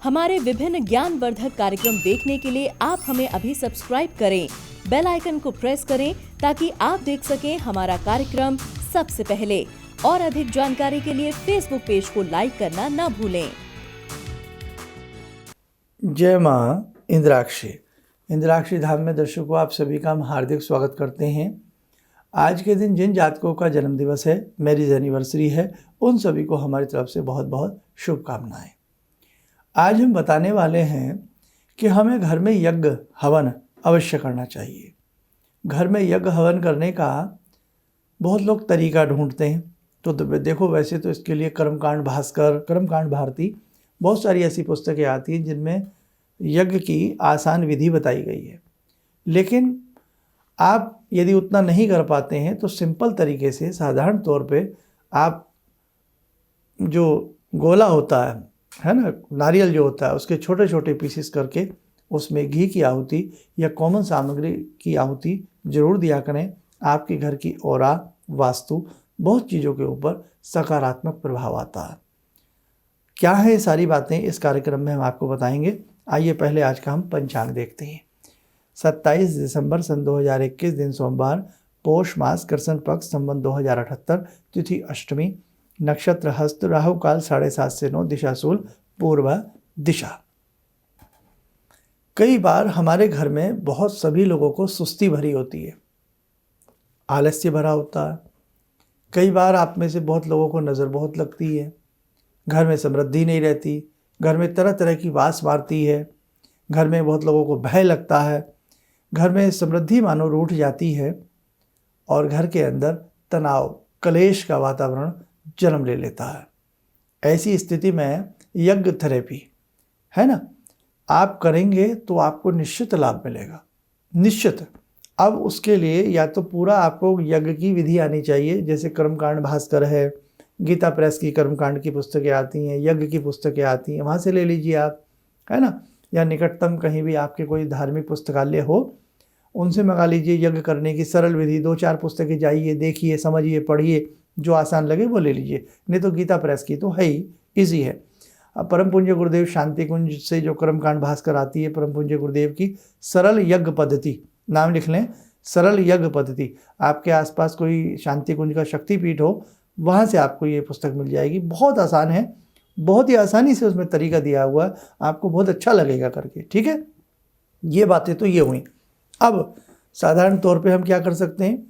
हमारे विभिन्न ज्ञानवर्धक कार्यक्रम देखने के लिए आप हमें अभी सब्सक्राइब करें, बेल आइकन को प्रेस करें ताकि आप देख सकें हमारा कार्यक्रम सबसे पहले। और अधिक जानकारी के लिए फेसबुक पेज को लाइक करना न भूलें। जय माँ इंद्राक्षी। इंद्राक्षी धाम में दर्शकों आप सभी का हम हार्दिक स्वागत करते हैं। आज के दिन जिन जातकों का जन्म दिवस है, मैरिज एनिवर्सरी है, उन सभी को हमारी तरफ से बहुत बहुत शुभकामनाएं। आज हम बताने वाले हैं कि हमें घर में यज्ञ हवन अवश्य करना चाहिए। घर में यज्ञ हवन करने का बहुत लोग तरीका ढूंढते हैं। तो देखो, वैसे तो इसके लिए कर्मकांड भास्कर, कर्मकांड भारती, बहुत सारी ऐसी पुस्तकें आती हैं जिनमें यज्ञ की आसान विधि बताई गई है। लेकिन आप यदि उतना नहीं कर पाते हैं तो सिंपल तरीके से, साधारण तौर पे आप जो गोला होता है ना, नारियल जो होता है, उसके छोटे छोटे पीसेस करके उसमें घी की आहुति या कॉमन सामग्री की आहुति जरूर दिया करें। आपके घर की औरा, वास्तु, बहुत चीज़ों के ऊपर सकारात्मक प्रभाव आता है। क्या है ये सारी बातें इस कार्यक्रम में हम आपको बताएंगे। आइए पहले आज का हम पंचांग देखते हैं। 27 दिसंबर सन 2021 दिन सोमवार, पौष मास, कृष्ण पक्ष, संवत 2078, तिथि अष्टमी, नक्षत्र हस्त, राहु काल 7:30 से 9, दिशा शूल, पूर्व दिशा। कई बार हमारे घर में बहुत सभी लोगों को सुस्ती भरी होती है, आलस्य भरा होता है। कई बार आप में से बहुत लोगों को नज़र बहुत लगती है, घर में समृद्धि नहीं रहती, घर में तरह तरह की वास मारती है, घर में बहुत लोगों को भय लगता है, घर में समृद्धि मानो रूठ जाती है और घर के अंदर तनाव, क्लेश का वातावरण जन्म ले लेता है। ऐसी स्थिति में यज्ञ थेरेपी है ना, आप करेंगे तो आपको निश्चित लाभ मिलेगा, निश्चित। अब उसके लिए या तो पूरा आपको यज्ञ की विधि आनी चाहिए, जैसे कर्मकांड भास्कर है, गीता प्रेस की कर्मकांड की पुस्तकें आती हैं, यज्ञ की पुस्तकें आती हैं, वहाँ से ले लीजिए आप, है ना। या निकटतम कहीं भी आपके कोई धार्मिक पुस्तकालय हो, उनसे मंगा लीजिए यज्ञ करने की सरल विधि। 2-4 पुस्तकें जाइए, देखिए, समझिए, पढ़िए, जो आसान लगे वो ले लीजिए। नहीं तो गीता प्रेस की तो है ही, ईजी है। अब परम पूज्य गुरुदेव शांति कुंज से जो कर्मकांड भास्कर आती है, परम पूज्य गुरुदेव की सरल यज्ञ पद्धति, नाम लिख लें, सरल यज्ञ पद्धति। आपके आसपास कोई शांति कुंज का शक्तिपीठ हो, वहाँ से आपको ये पुस्तक मिल जाएगी। बहुत आसान है, बहुत ही आसानी से उसमें तरीका दिया हुआ है, आपको बहुत अच्छा लगेगा करके। ठीक है, ये बातें तो ये हुई। अब साधारण तौर पे हम क्या कर सकते हैं,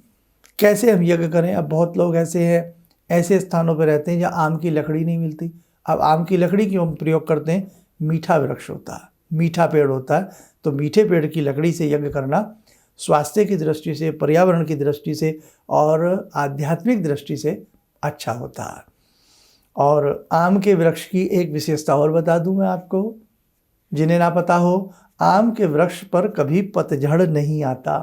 कैसे हम यज्ञ करें। अब बहुत लोग ऐसे हैं, ऐसे स्थानों पर रहते हैं जहाँ आम की लकड़ी नहीं मिलती। अब आम की लकड़ी क्यों प्रयोग करते हैं, मीठा वृक्ष होता है, मीठा पेड़ होता है, तो मीठे पेड़ की लकड़ी से यज्ञ करना स्वास्थ्य की दृष्टि से, पर्यावरण की दृष्टि से और आध्यात्मिक दृष्टि से अच्छा होता है। और आम के वृक्ष की एक विशेषता और बता दूं मैं आपको, जिन्हें ना पता हो, आम के वृक्ष पर कभी पतझड़ नहीं आता।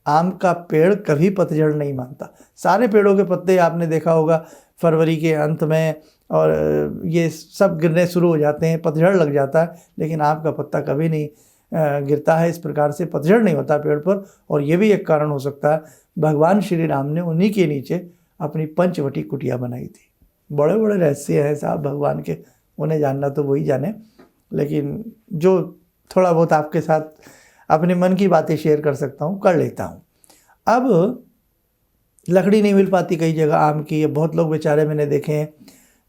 आम का पेड़ कभी पतझड़ नहीं मानता। सारे पेड़ों के पत्ते आपने देखा होगा फरवरी के अंत में और ये सब गिरने शुरू हो जाते हैं, पतझड़ लग जाता है, लेकिन आम का पत्ता कभी नहीं गिरता है। इस प्रकार से पतझड़ नहीं होता पेड़ पर। और ये भी एक कारण हो सकता है, भगवान श्री राम ने उन्हीं के नीचे अपनी पंचवटी कुटिया बनाई थी। बड़े बड़े रहस्य हैं साहब भगवान के, उन्हें जानना तो वही जाने। लेकिन जो थोड़ा बहुत आपके साथ अपने मन की बातें शेयर कर सकता हूँ, कर लेता हूँ। अब लकड़ी नहीं मिल पाती कई जगह आम की। बहुत लोग बेचारे मैंने देखे हैं,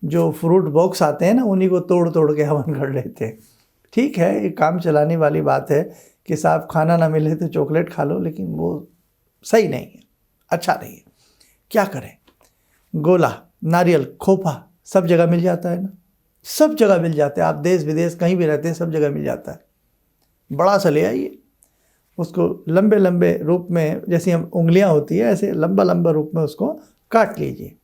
जो फ्रूट बॉक्स आते हैं ना, उन्हीं को तोड़ तोड़ के हवन कर लेते हैं। ठीक है, ये काम चलाने वाली बात है कि साहब खाना ना मिले तो चॉकलेट खा लो, लेकिन वो सही नहीं है, अच्छा नहीं है। क्या करें, गोला, नारियल, खोपा सब जगह मिल जाता है ना, सब जगह मिल जाता है। आप देश विदेश कहीं भी रहते हैं, सब जगह मिल जाता है। बड़ा सा ले आइए, उसको लंबे लंबे रूप में, जैसी हम उंगलियां होती है ऐसे लंबा लंबा रूप में उसको काट लीजिए।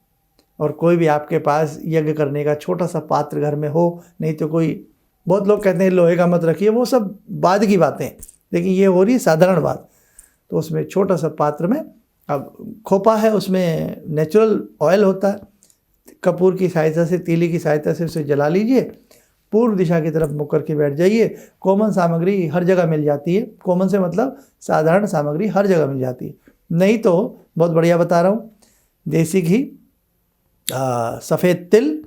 और कोई भी आपके पास यज्ञ करने का छोटा सा पात्र घर में हो, नहीं तो कोई, बहुत लोग कहते हैं लोहे का मत रखिए, वो सब बाद की बातें, लेकिन ये हो रही साधारण बात। तो उसमें छोटा सा पात्र में, अब खोपा है, उसमें नेचुरल ऑयल होता है, कपूर की सहायता से, तीली की सहायता से उसे जला लीजिए, पूर्व दिशा की तरफ मुख करके बैठ जाइए। कॉमन सामग्री हर जगह मिल जाती है, कॉमन से मतलब साधारण सामग्री हर जगह मिल जाती है। नहीं तो बहुत बढ़िया बता रहा हूँ, देसी घी, सफ़ेद तिल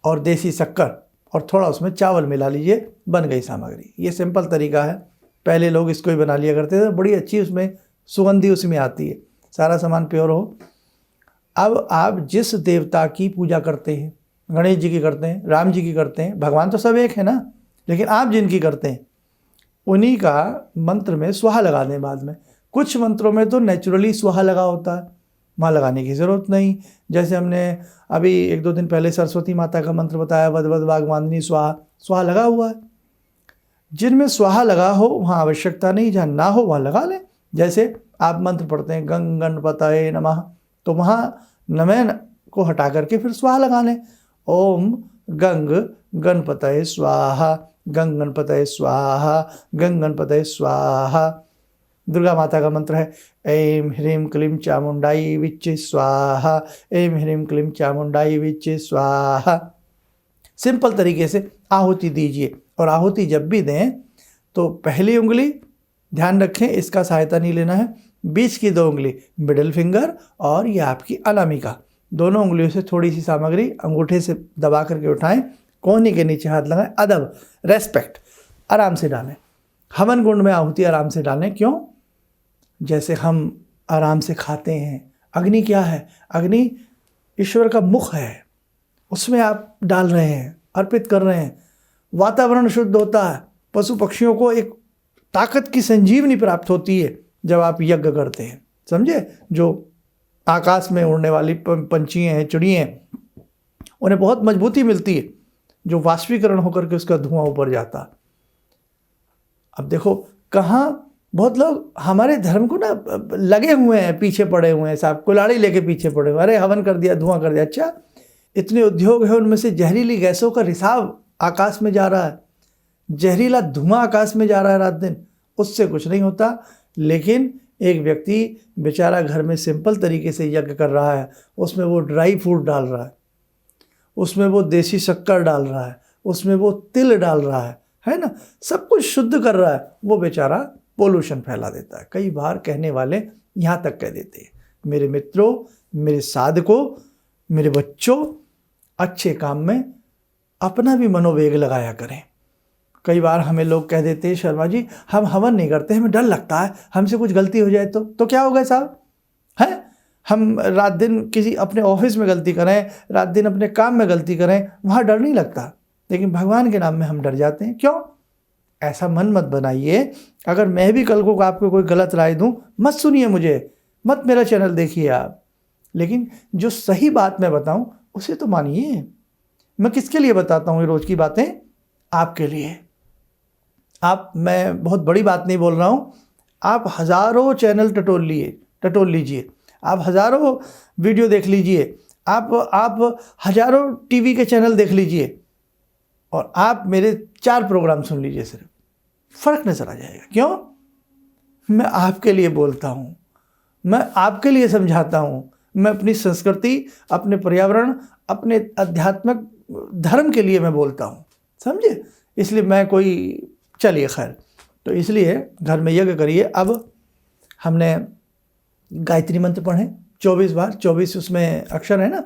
और देसी शक्कर और थोड़ा उसमें चावल मिला लीजिए, बन गई सामग्री। ये सिंपल तरीका है, पहले लोग इसको ही बना लिया करते थे, बड़ी अच्छी उसमें सुगंधी उसमें आती है, सारा सामान प्योर हो। अब आप जिस देवता की पूजा करते हैं, गणेश जी की करते हैं, राम जी की करते हैं, भगवान तो सब एक है ना, लेकिन आप जिनकी करते हैं उन्हीं का मंत्र में स्वाहा लगा दें बाद में। कुछ मंत्रों में तो नेचुरली स्वाहा लगा होता है, वहाँ लगाने की ज़रूरत नहीं। जैसे हमने अभी 1-2 दिन पहले सरस्वती माता का मंत्र बताया, वद वद वाग्वादिनी स्वाहा, स्वाहा लगा हुआ है। जिनमें स्वाहा लगा हो वहाँ आवश्यकता नहीं, जहाँ ना हो वहाँ लगा लें। जैसे आप मंत्र पढ़ते हैं गंग गणपतये नमः, तो वहाँ नमः को हटा करके फिर स्वाहा लगा लें। ओम गंग गणपतये स्वाहा, गंग गणपतये स्वाहा, गंग गणपतये स्वाहा। दुर्गा माता का मंत्र है ऐं ह्रीं क्लीं चामुंडाई विच्चे स्वाहा, ऐं ह्रीं क्लीं चामुंडाई विच्चे स्वाहा। सिंपल तरीके से आहुति दीजिए, और आहुति जब भी दें तो पहली उंगली, ध्यान रखें इसका सहायता नहीं लेना है, बीच की 2 उंगली मिडिल फिंगर और ये आपकी अनामिका, दोनों उंगलियों से थोड़ी सी सामग्री अंगूठे से दबा करके उठाएं, कोहनी के नीचे हाथ लगाएं, अदब, रेस्पेक्ट, आराम से डालें। हवन कुंड में आहुति आराम से डालें। क्यों? जैसे हम आराम से खाते हैं। अग्नि क्या है? अग्नि ईश्वर का मुख है, उसमें आप डाल रहे हैं, अर्पित कर रहे हैं। वातावरण शुद्ध होता है, पशु पक्षियों को एक ताकत की संजीवनी प्राप्त होती है जब आप यज्ञ करते हैं, समझे? जो आकाश में उड़ने वाली पंछियाँ हैं, चिड़ियाँ हैं, उन्हें बहुत मजबूती मिलती है जो वाष्पीकरण होकर के उसका धुआं ऊपर जाता। अब देखो कहाँ बहुत लोग हमारे धर्म को ना लगे हुए हैं, पीछे पड़े हुए हैं, साहब कुल्हाड़ी लेके पीछे पड़े हुए, अरे हवन कर दिया, धुआं कर दिया। अच्छा, इतने उद्योग है, उनमें से जहरीली गैसों का रिसाव आकाश में जा रहा है, जहरीला धुआं आकाश में जा रहा है रात दिन, उससे कुछ नहीं होता। लेकिन एक व्यक्ति बेचारा घर में सिंपल तरीके से यज्ञ कर रहा है, उसमें वो ड्राई फ्रूट डाल रहा है, उसमें वो देसी शक्कर डाल रहा है, उसमें वो तिल डाल रहा है ना, सब कुछ शुद्ध कर रहा है, वो बेचारा पोल्यूशन फैला देता है। कई बार कहने वाले यहाँ तक कह देते हैं, मेरे मित्रों, मेरे साधकों, मेरे बच्चों, अच्छे काम में अपना भी मनोवेग लगाया करें। कई बार हमें लोग कह देते हैं, शर्मा जी हम हवन नहीं करते, हमें डर लगता है, हमसे कुछ गलती हो जाए तो क्या होगा साहब? हैं, हम रात दिन किसी अपने ऑफिस में गलती करें, रात दिन अपने काम में गलती करें, वहाँ डर नहीं लगता, लेकिन भगवान के नाम में हम डर जाते हैं। क्यों? ऐसा मन मत बनाइए। अगर मैं भी कल को आपको कोई गलत राय दूं, मत सुनिए मुझे, मत मेरा चैनल देखिए आप, लेकिन जो सही बात मैं बताऊं उसे तो मानिए। मैं किसके लिए बताता हूं ये रोज़ की बातें? आपके लिए। मैं बहुत बड़ी बात नहीं बोल रहा हूं, आप हज़ारों चैनल टटोल लीजिए, आप हज़ारों वीडियो देख लीजिए, आप हज़ारों टीवी के चैनल देख लीजिए, और आप मेरे 4 प्रोग्राम सुन लीजिए, सिर्फ फ़र्क नज़र आ जाएगा। क्यों? मैं आपके लिए बोलता हूँ, मैं आपके लिए समझाता हूँ, मैं अपनी संस्कृति, अपने पर्यावरण, अपने आध्यात्मिक धर्म के लिए मैं बोलता हूँ, समझे? इसलिए मैं कोई, चलिए खैर, तो इसलिए घर में यज्ञ करिए। अब हमने गायत्री मंत्र पढ़े 24 बार, 24 उसमें अक्षर है ना,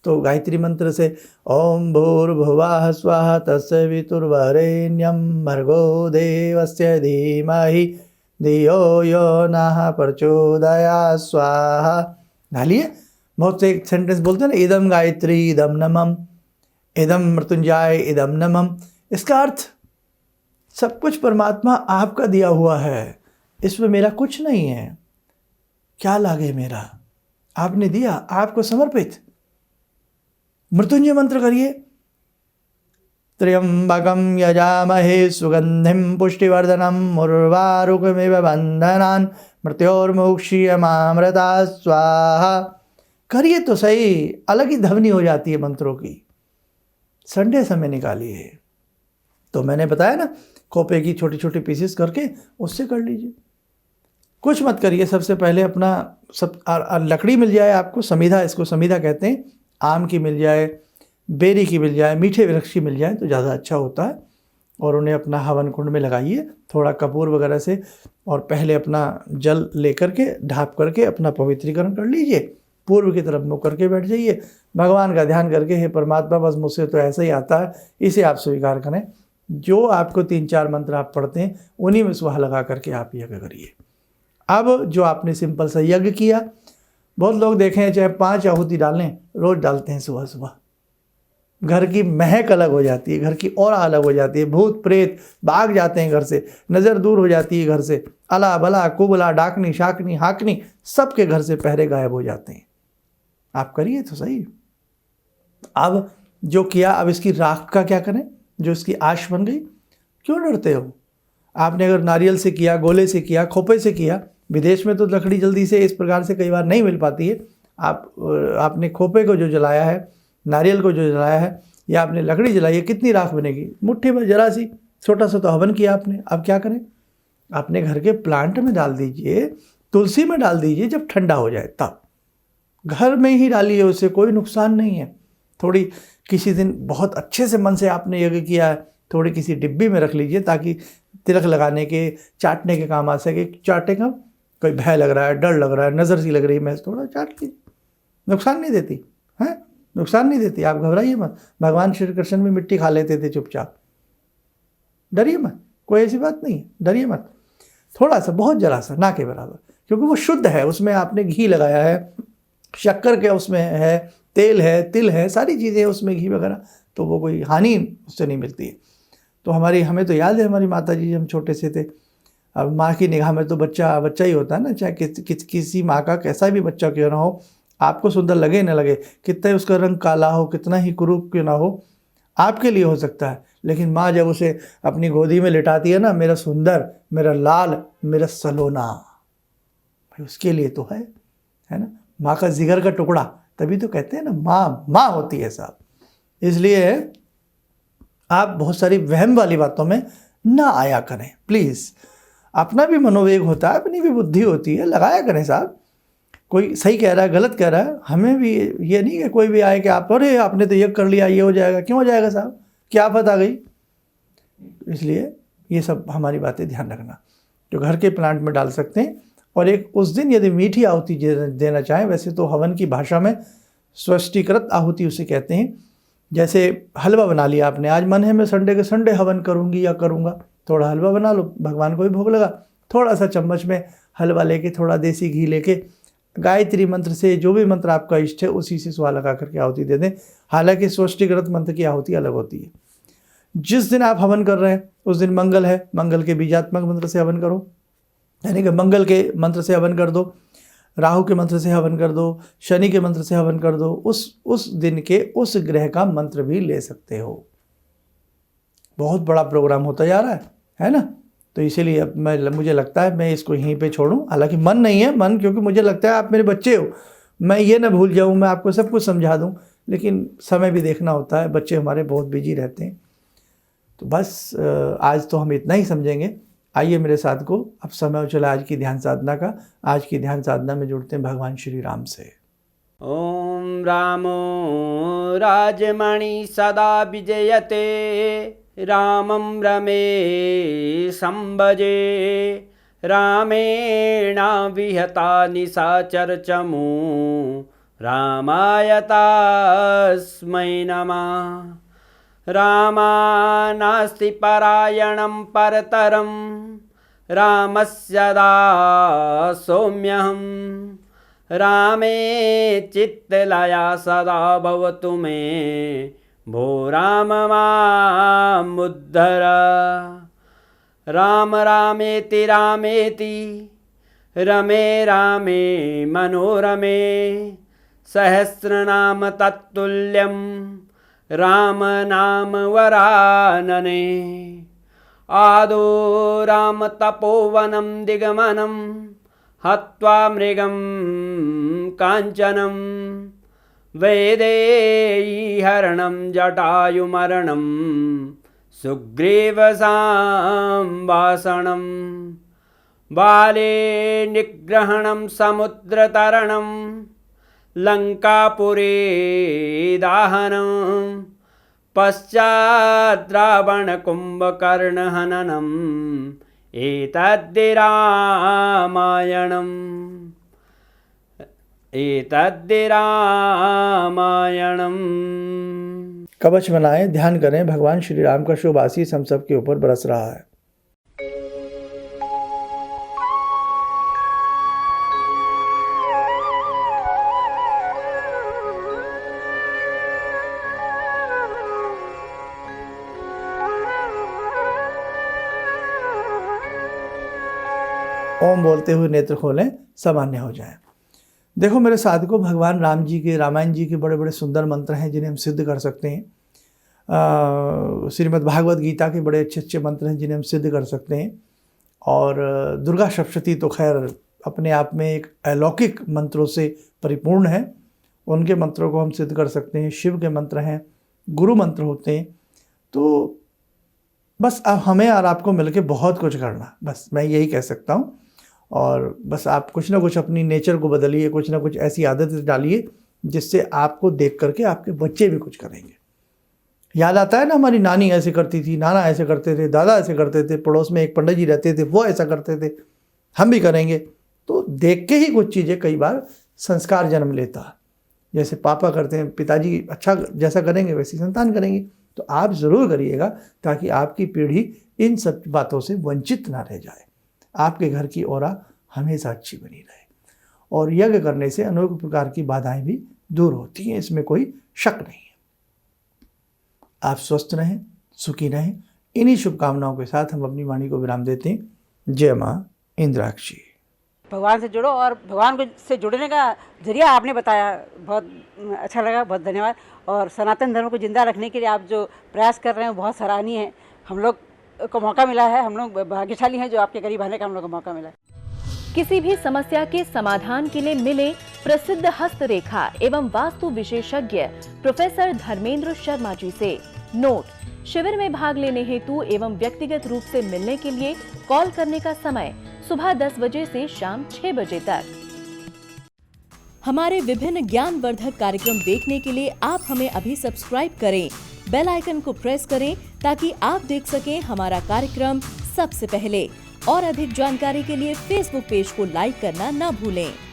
तो गायत्री मंत्र से ओम भूर्भुवः स्वः तत्सवितुर्वरेण्यं भर्गो देवस्य धीमहि धियो यो नः प्रचोदयात् स्वाहा। डालिए। बहुत से एक सेंटेंस बोलते हैं ना, इदम गायत्री इदम नमम, इदम मृत्युंजय इदम नमम। इसका अर्थ सब कुछ परमात्मा आपका दिया हुआ है, इसमें मेरा कुछ नहीं है, क्या लागे मेरा, आपने दिया, आपको समर्पित। मृत्युंजय मंत्र करिए, त्र्यंबकं यजामहे सुगंधिं पुष्टिवर्धनम् उर्वारुकमिव बन्धनान् मृत्योर्मुक्षीयमामृतात् स्वाहा। करिए तो सही, अलग ही ध्वनि हो जाती है मंत्रों की। संडे समय निकालिए। तो मैंने बताया ना, खोपे की छोटी छोटी पीसेस करके उससे कर लीजिए। कुछ मत करिए, सबसे पहले अपना सब लकड़ी मिल जाए आपको, समीधा, इसको समीधा कहते हैं, आम की मिल जाए, बेरी की मिल जाए, मीठे वृक्ष की मिल जाए तो ज़्यादा अच्छा होता है। और उन्हें अपना हवन कुंड में लगाइए थोड़ा कपूर वगैरह से, और पहले अपना जल लेकर के ढाँप करके अपना पवित्रीकरण कर लीजिए, पूर्व की तरफ मुँह करके बैठ जाइए, भगवान का ध्यान करके हे परमात्मा बस मुझसे तो ऐसा ही आता है, इसे आप स्वीकार करें। जो आपको 3-4 मंत्र आप पढ़ते हैं उन्हीं में सुहा लगा करके आप यज्ञ करिए। अब जो आपने सिंपल सा यज्ञ किया, बहुत लोग देखे हैं चाहे 5 आहुति डालें, रोज़ डालते हैं सुबह सुबह, घर की महक अलग हो जाती है, घर की और अलग हो जाती है, भूत प्रेत भाग जाते हैं घर से, नज़र दूर हो जाती है घर से, अला बला कुबला डाकनी शाकनी हाकनी सबके घर से पहरे गायब हो जाते हैं। आप करिए तो सही। अब जो किया, अब इसकी राख का क्या करें? जो इसकी आश बन गई, क्यों डरते हो? आपने अगर नारियल से किया, गोले से किया, खोपे से किया, विदेश में तो लकड़ी जल्दी से इस प्रकार से कई बार नहीं मिल पाती है। आपने खोपे को जो जलाया है, नारियल को जो जलाया है, या आपने लकड़ी जलाई है, कितनी राख बनेगी? मुट्ठी में जरा सी, छोटा सा तो हवन किया आपने। अब क्या करें? अपने घर के प्लांट में डाल दीजिए, तुलसी में डाल दीजिए, जब ठंडा हो जाए तब घर में ही डालिए, उससे कोई नुकसान नहीं है। थोड़ी किसी दिन बहुत अच्छे से मन से आपने यज्ञ किया है, थोड़ी किसी डिब्बी में रख लीजिए ताकि तिलक लगाने के, चाटने के काम आ सके। चाटे का कोई भय लग रहा है, डर लग रहा है, नज़र सी लग रही है, मैं थोड़ा चाट लीजिए, नुकसान नहीं देती है, नुकसान नहीं देती। आप घबराइए मत, भगवान श्री कृष्ण भी मिट्टी खा लेते थे चुपचाप, डरिए मत, कोई ऐसी बात नहीं है, डरिए मत। थोड़ा सा, बहुत जरा सा, ना के बराबर, क्योंकि वो शुद्ध है, उसमें आपने घी लगाया है, शक्कर के उसमें है, तेल है, तिल है, सारी चीज़ें उसमें घी वगैरह, तो वो कोई हानि उससे नहीं मिलती है। तो हमें तो याद है हमारी माता जी जब हम छोटे से थे, अब माँ की निगाह में तो बच्चा बच्चा ही होता है ना, चाहे किसी माँ का कैसा भी बच्चा क्यों ना हो, आपको सुंदर लगे ना लगे, कितना ही उसका रंग काला हो, कितना ही कुरूप क्यों ना हो, आपके लिए हो सकता है, लेकिन माँ जब उसे अपनी गोदी में लिटाती है ना, मेरा सुंदर, मेरा लाल, मेरा सलोना, भाई उसके लिए तो है ना, माँ का जिगर का टुकड़ा। तभी तो कहते हैं ना, माँ होती है साहब। इसलिए आप बहुत सारी वहम वाली बातों में ना आया करें प्लीज़। अपना भी मनोवेग होता है, अपनी भी बुद्धि होती है, लगाया करें साहब। कोई सही कह रहा है, गलत कह रहा है, हमें भी ये नहीं कि कोई भी आए कि आप, अरे आपने तो ये कर लिया, ये हो जाएगा। क्यों हो जाएगा साहब? क्या आफत आ गई? इसलिए ये सब हमारी बातें ध्यान रखना, जो घर के प्लांट में डाल सकते हैं। और एक उस दिन यदि मीठी आहुति देना चाहें, वैसे तो हवन की भाषा में स्वष्टिकृत आहुति उसे कहते हैं। जैसे हलवा बना लिया आपने, आज मन है मैं संडे के संडे हवन करूंगी या करूंगा, थोड़ा हलवा बना लो, भगवान को भी भोग लगा, थोड़ा सा चम्मच में हलवा लेके, थोड़ा देसी घी लेके, गायत्री मंत्र से, जो भी मंत्र आपका इष्ट है उसी से सुहा लगा करके आहुति दे दें। हालांकि स्वष्टिकृत मंत्र की आहुति अलग होती है। जिस दिन आप हवन कर रहे हैं उस दिन मंगल है, मंगल के बीजात्मक मंत्र से हवन करो, यानी कि मंगल के मंत्र से हवन कर दो, राहु के मंत्र से हवन कर दो, शनि के मंत्र से हवन कर दो, उस दिन के उस ग्रह का मंत्र भी ले सकते हो। बहुत बड़ा प्रोग्राम होता जा रहा है ना। तो इसीलिए अब मुझे लगता है मैं इसको यहीं पे छोड़ूं। हालांकि मन नहीं है, मन, क्योंकि मुझे लगता है आप मेरे बच्चे हो, मैं ये ना भूल जाऊं, मैं आपको सब कुछ समझा दूं, लेकिन समय भी देखना होता है, बच्चे हमारे बहुत बिजी रहते हैं। तो बस आज तो हम इतना ही समझेंगे। आइए मेरे साथ को, अब समय हो चला आज की ध्यान साधना का। आज की ध्यान साधना में जुड़ते हैं भगवान श्री राम से। ओम रामो राजमणि सदा विजयते, रामं रमे संभजे, रामेण विहता निशाचर चमू, रामाय तस्मै नमः। रामानास्ति परायणं परतरं, रामस्य दासोऽम्यहम्। रामे चित्तलया सदा भवतु मे, भो राम मामुद्धर। राम रामेति रामेति, रमे रामे मनोरमे, सहस्रनाम तत्तुल्यं, राम नाम वरानने। आदो राम तपोवनं दिगमनं, हत्वा मृगं काञ्चनं, वैदेहीहरणं जटायुमरणं, सुग्रीवसंभाषणं, बाले निग्रहणं समुद्रतरणं, लङ्कापुरे दाहनं, पश्चात् रावणकुम्भकर्णहननम् एतद्धि रामायणम् कवच बनाएं, ध्यान करें, भगवान श्री राम का शुभ आशीष हम सब के ऊपर बरस रहा है। ओम बोलते हुए नेत्र खोलें, सामान्य हो जाएं। देखो मेरे साधकों, भगवान राम जी के, रामायण जी के बड़े बड़े सुंदर मंत्र हैं जिन्हें हम सिद्ध कर सकते हैं। श्रीमद् भागवत गीता के बड़े अच्छे अच्छे मंत्र हैं जिन्हें हम सिद्ध कर सकते हैं। और दुर्गा सप्तशती तो खैर अपने आप में एक अलौकिक मंत्रों से परिपूर्ण है, उनके मंत्रों को हम सिद्ध कर सकते हैं। शिव के मंत्र हैं, गुरु मंत्र होते हैं। तो बस अब हमें और आपको मिलके बहुत कुछ करना, बस मैं यही कह सकता हूँ। और बस आप कुछ ना कुछ अपनी नेचर को बदलिए, कुछ ना कुछ ऐसी आदतें डालिए जिससे आपको देख करके आपके बच्चे भी कुछ करेंगे। याद आता है ना, हमारी नानी ऐसे करती थी, नाना ऐसे करते थे, दादा ऐसे करते थे, पड़ोस में एक पंडित जी रहते थे वो ऐसा करते थे, हम भी करेंगे। तो देख के ही कुछ चीज़ें कई बार संस्कार जन्म लेता है। जैसे पापा करते हैं, पिताजी अच्छा जैसा करेंगे वैसी संतान करेंगे। तो आप ज़रूर करिएगा ताकि आपकी पीढ़ी इन सब बातों से वंचित ना रह जाए, आपके घर की औरा हमेशा अच्छी बनी रहे। और यज्ञ करने से अनेक प्रकार की बाधाएं भी दूर होती हैं, इसमें कोई शक नहीं है। आप स्वस्थ रहें, सुखी रहें। इन्हीं शुभकामनाओं के साथ हम अपनी वाणी को विराम देते हैं। जय माँ इंद्राक्षी। भगवान से जुड़ो, और भगवान को से जुड़ने का जरिया आपने बताया, बहुत अच्छा लगा, बहुत धन्यवाद। और सनातन धर्म को जिंदा रखने के लिए आप जो प्रयास कर रहे हैं वो बहुत सराहनीय है। हम लोग को मौका मिला है, हम लोग भाग्यशाली हैं जो आपके करीब आने का हम लोग को मौका मिला है। किसी भी समस्या के समाधान के लिए मिले प्रसिद्ध हस्तरेखा एवं वास्तु विशेषज्ञ प्रोफेसर धर्मेंद्र शर्मा जी से। नोट: शिविर में भाग लेने हेतु एवं व्यक्तिगत रूप से मिलने के लिए कॉल करने का समय सुबह 10 बजे से शाम 6 बजे तक। हमारे विभिन्न ज्ञानवर्धक कार्यक्रम देखने के लिए आप हमें अभी सब्सक्राइब करें, बेल आइकन को प्रेस करें ताकि आप देख सकें हमारा कार्यक्रम सबसे पहले। और अधिक जानकारी के लिए फेसबुक पेज को लाइक करना न भूलें।